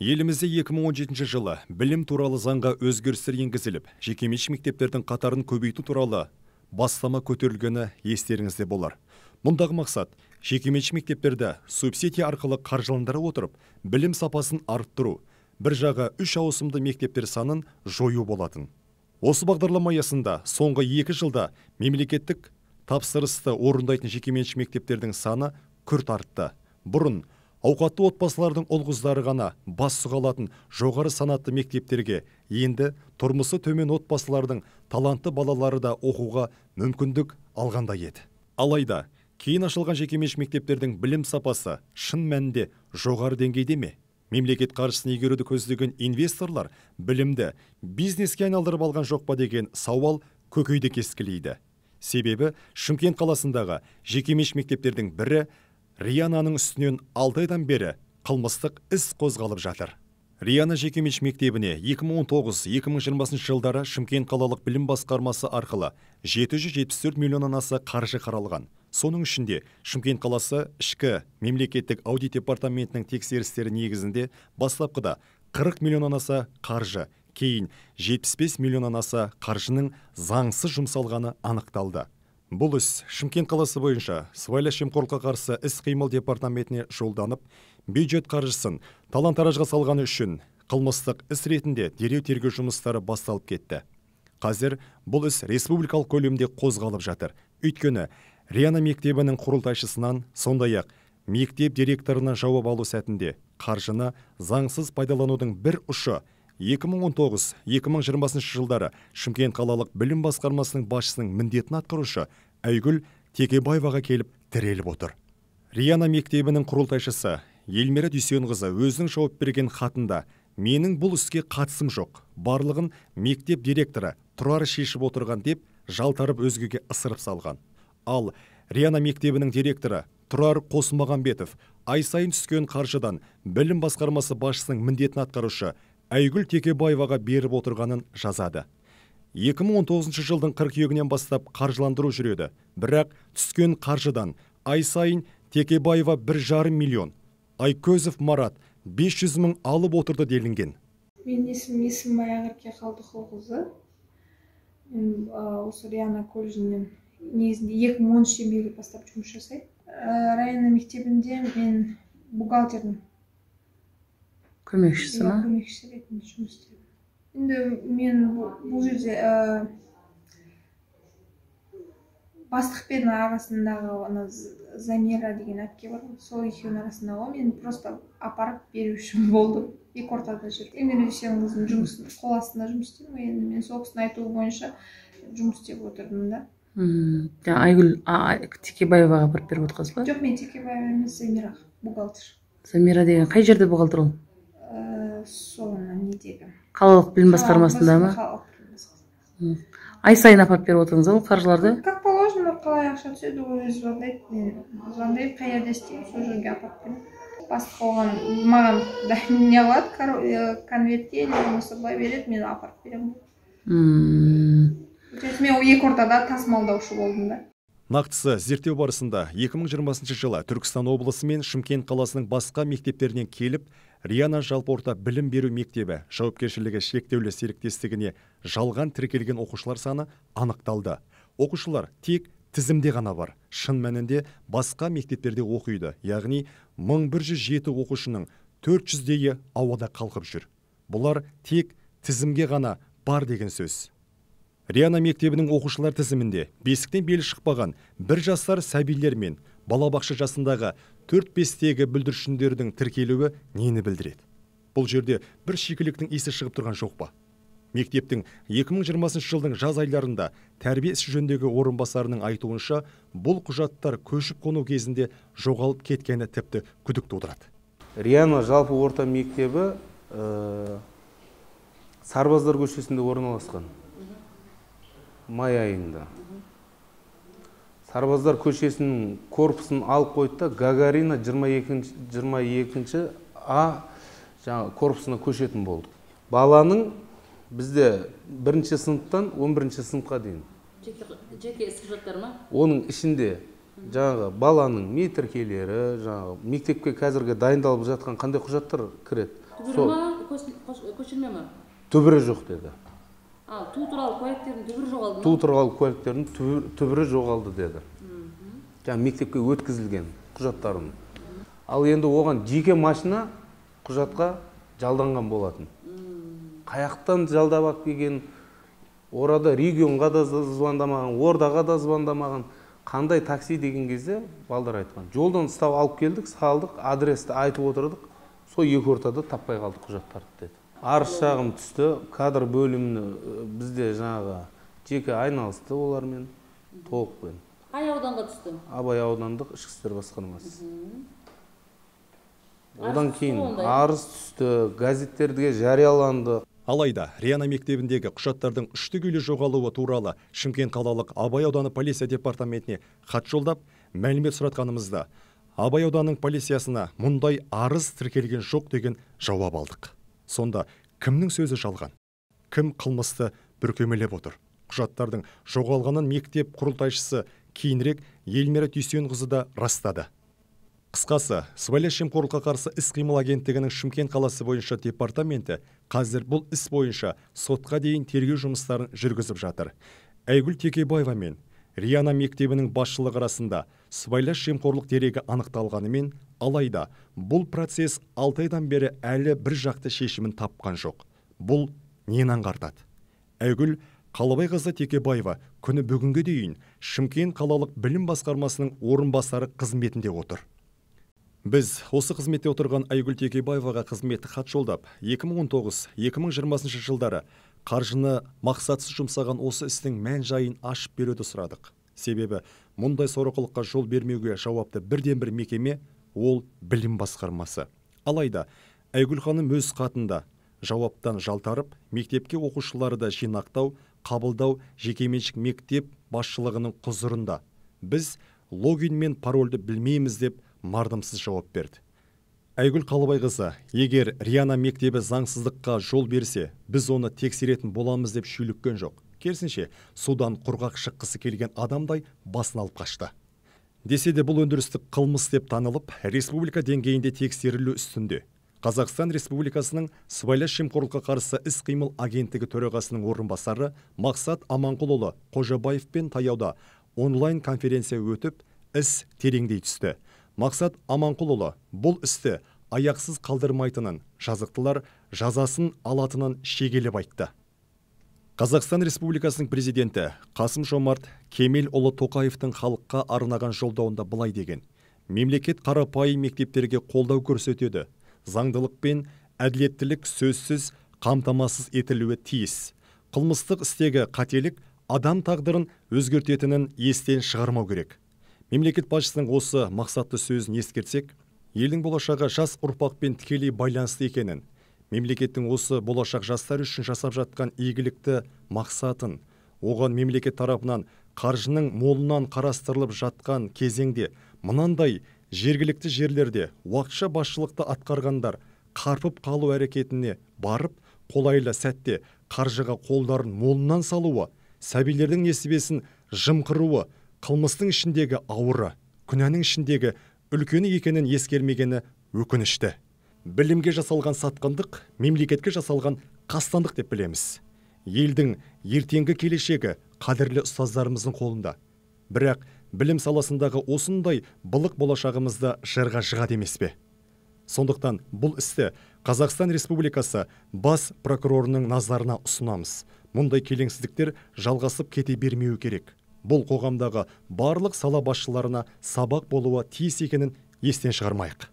Елімізде 2017 жылы білім туралы заңға өзгерістер енгізіліп, жекеменшік мектептердің қатарын көбейту туралы бастама көтерілгені естеріңізде болар. Мұндағы мақсат жекеменшік мектептерді субсидия арқылы қаржыландыра отырып, білім сапасын арттыру, бір жағы 3 ауысымды мектептер санын жою болатын. Осы бағдарлама аясында соңғы 2 жылда мемлекеттік тапсырысты орындайтын жекеменшік мектептердің саны күрт артты. Бұрын ауқатты отбасылардың ұл-қыздары ғана бас сұғалатын жоғары санатты мектептерге енді тұрмысы төмен отбасылардың талантты балалары да оқуға мүмкіндік алғандай еді. Алайда, кейін ашылған жекеменшік мектептердің білім сапасы шын мәнінде жоғары деңгейде ме? Мемлекет қаржысын игеруді көздеген инвесторлар білімді бизнеске айналдырып алған жоқ па деген сауал көкейді кескілейді. Себебі Шымкент қаласындағы жекеменшік мектептердің бірі Риананың үстінен 6 айдан бері қылмыстық іс қозғалып жатыр. Риана жекеменшік мектебіне 2019-2020 жылдары Шымкент қалалық білім басқармасы арқылы 774 миллионнан аса қаржы қаралған. Соның ішінде Шымкент қаласы ішкі мемлекеттік аудит департаментінің тексерістері негізінде бастапқыда 40 миллионнан аса қаржы, кейін 75 миллионнан аса қаржының заңсыз жұмсалғаны анықталды. Бұл іс Шымкент қаласы бойынша сыбайлас жемқорлыққа қарсы іс-қимыл департаментіне жолданып, бюджет қаржысын талан-таражға салғаны үшін қылмыстық іс ретінде дереу тергеу жұмыстары басталып кетті. Қазір бұл іс республикалық көлемде қозғалып жатыр. Өйткені Риана мектебінің құрылтайшысынан, сондай-ақ мектеп директорына жауап алу сәтінде қаржыны заңсыз пайдаланудың бір ұшы 2019-2020 жылдары Шымкент қалалық білім басқармасының басшысының міндетін атқарушы Айгүл Текебаеваға келіп тіреліп отыр. Риана мектебінің құрылтайшысы Елмира Дүйсенқызы өзінің жауап берген хатында менің бұл іске қатысым жоқ, барлығын мектеп директоры Тұрар шешіп отырған деп жалтарып өзгеге ысырып салған. Ал Риана мектебінің директоры Тұрар Қосмағамбетов ай сайын түскен қаржыдан білім басқармасы басшысының міндетін атқарушы Айгүл Текебаеваға беріп отырғанын жазады. 2019 жылдың қыркүйегінен бастап қаржыландыру жүреді. Бірақ түскен қаржыдан ай сайын Текебаева 1,5 миллион, Айкөзов Марат 500 мың алып отырды делінген. Мен есім Баяғырке Қалдықұлқызы. Мен осы Риана колледжінен негізінде 2013 бері бастап жұмыс жасаймын. Риана мектебінде мен бухгалтердің көмекшісі ма? Көмекшісі ретінде жұмыс істедім. Енді мен бұл жерде бастықпен арасындағы Замира деген әпке бар, сол екеуінің арасындағы мен просто апарып беруші болдым. Екі ортада жүріп. Елмира Дүйсенқызының жұмысын қол астында жұмыс істедім. Енді мен сол кісінің айтуы бойынша жұмыс істеп отырдым да. Айгүл Текебаеваға апарып беріп отырсыз ба? Жоқ, мен Текебаева емес, Замира, бухгалтер. Замира деген қай жерде бухгалтер ол? Солына недегі. Қалалық білім басқармасында ма? Ай сайын апарып беріп отырыңыз ол қаржыларды? Как положено, қалай ақша түседі, өзі звондайды, қай жерде істеймін, сол жерге апарып беремін. Бастық оған маған не алады, конвертке болмаса былай береді, мен апарып беремін. Мен екі ортада тасымалдаушы болдым да. Нақтысы зерттеу барысында 2020 жылы Түркістан облысы мен Шымкент қаласының басқа мектептерінен келіп, Риана жалпы орта білім беру мектебі жауапкершілігі шектеулі серіктестігіне жалған тіркелген оқушылар саны анықталды. Оқушылар тек тізімде ғана бар. Шын мәнінде басқа мектептерде оқиды. Яғни 1107 оқушының 400-дейі ауада қалқып жүр. Бұлар тек тізімге ғана бар деген сөз. Риана мектебінің оқушылар тізімінде бесіктен белі шықпаған 1 жасар сәбилер мен балабақша жасындағы 4-5-тегі бүлдіршіндердің тіркелуі нені білдіреді? Бұл жерде бір шикіліктің иісі шығып тұрған жоқ па? Мектептің 2020 жылдың жаз айларында тәрбие ісі жөніндегі орынбасарының айтуынша, бұл құжаттар көшіп қону кезінде жоғалып кеткені тіпті күдік тудырады. Риана жалпы орта мектебі Сарбаздар көшесінде орналасқан. Май айында. Сарбаздар көшесінің корпусын алып қойды да Гагарина 22 А корпусына көшетін болды. Баланың бізде 1-ші сыныптан 11-ші сыныпқа дейін. Жеке құжаттар ма? Оның ішінде жаңағы баланың метркелері, жаңағы мектепке қазірге дайындалып жатқан қандай құжаттар кіреді? түбірі ма, көшірме ма? түбірі жоқ деді. Ал туу тууралуу куәликтердин түбірі жоғалды ма? Туу тууралуу куәликтердин түбірі жоғалды деді. Жаңа мектепке өткізілген құжаттарын. Ал енді оған жеке машина құжатқа жалданған болатын. Қаяқтан жалдап алып келген, орада регионға да звондамаған, ордаға да звондамаған, қандай такси деген кезде балдар айтқан. Жолдан ұстап алып келдік, салдық, адресті айтып отырдық, сол екі ортада таппай қалдық құжаттарды деді. Арыз шағым түсті, кадр бөліміне бізде жаңағы жеке айналысты олармен толықпен. Қай ауданға түсті? Абай аудандық ішкі істер басқармасы. Одан кейін арыз түсті, газеттерге жарияланды. Алайда Риана мектебіндегі құжаттардың үштігейлі жоғалуы туралы Шымкент қалалық Абай ауданы полиция департаментіне хат жолдап, мәлімет сұратқанымызда Абай ауданының полициясына мұндай арыз тіркелген жоқ деген жауап алдық. Сонда кімнің сөзі жалған? Кім қылмысты бүркемелеп отыр? Құжаттардың жоғалғанын мектеп құрылтайшысы кейінірек Елмира Дүйсенқызы да растады. Қысқасы, сыбайлас жемқорлыққа қарсы іс-қимыл агенттігінің Шымкент қаласы бойынша департаменті қазір бұл іс бойынша сотқа дейін тергеу жұмыстарын жүргізіп жатыр. Айгүл Текебаева мен Риана мектебінің басшылығы арасында сыбайлас жемқорлық дерегі анықталғанымен, алайда бұл процесс 6 айдан бері әлі бір жақты шешімін тапқан жоқ. Бұл нені аңғартады? Айгүл Қалабайқызы Текебаева күні бүгінге дейін Шымкент қалалық білім басқармасының орынбасары қызметінде отыр. Біз осы қызметте отырған Айгүл Текебаеваға қызметті хат жолдап, 2019-2020 жылдары қаржыны мақсатсыз жұмсаған осы істің мән-жайын ашып беруді сұрадық. Себебі мұндай сорақылыққа жол бермеуге жауапты бірден-бір мекеме ол білім басқармасы. Алайда Айгүл ханым өз хатында жауаптан жалтарып, мектепке оқушыларды жинақтау, қабылдау жекеменшік мектеп басшылығының құзырында. Біз логин мен парольді білмейміз деп мардымсыз жауап берді. Айгүл Қалабайқызы, егер Риана мектебі заңсыздыққа жол берсе, біз оны тексеретін боламыз деп шүйліккен жоқ. Керісінше, судан құрғақ шыққысы келген адамдай басын алып қашты. Десе де бұл өндірістік қылмыс деп танылып, республика деңгейінде тексерілу үстінде. Қазақстан Республикасының сыбайлас жемқорлыққа қарсы іс-қимыл агенттігі төрағасының орынбасары Мақсат Аманқұлұлы Қожабаевпен таяуда онлайн конференция өтіп, іс тереңдей түсті. Мақсат Аманқұлұлы бұл істі аяқсыз қалдырмайтынын, жазықтылар жазасын алатынын шегелеп айтты. Қазақстан Республикасының президенті Қасым-Жомарт Кемелұлы Тоқаевтың халыққа арнаған жолдауында былай деген: мемлекет қарапайым мектептерге қолдау көрсетеді. Заңдылық пен әділеттілік сөзсіз қамтамасыз етілуі тиіс. Қылмыстық істегі қателік адам тағдырын өзгертетінін естен шығармау керек. Мемлекет басшысының осы мақсатты сөзін ескерсек, елдің болашағы жас ұрпақпен тікелей байланысты екенін, мемлекеттің осы болашақ жастар үшін жасап жатқан игілікті мақсатын, оған мемлекет тарапынан қаржының молынан қарастырылып жатқан кезеңде мынандай жергілікті жерлерде уақытша басшылықты атқарғандар қарпып қалу әрекетіне барып, қолайлы сәтте қаржыға қолдарын молынан салуы, сәбилердің несібесін жымқыруы, қылмыстың ішіндегі ауыры, күнәнің ішіндегі үлкені екенін ескермегені өкінішті. Білімге жасалған сатқындық, мемлекетке жасалған қастандық деп білеміз. Елдің ертеңгі келешегі қадірлі ұстаздарымыздың қолында. Бірақ білім саласындағы осындай былық болашағымызда жырға жығады емес пе? Сондықтан бұл істі Қазақстан Республикасы бас прокурорының назарына ұсынамыз. Мұндай келеңсіздіктер жалғасып кете бермеу керек. Бұл қоғамдағы барлық сала басшыларына сабақ болуы тиіс екенін естен шығармайық.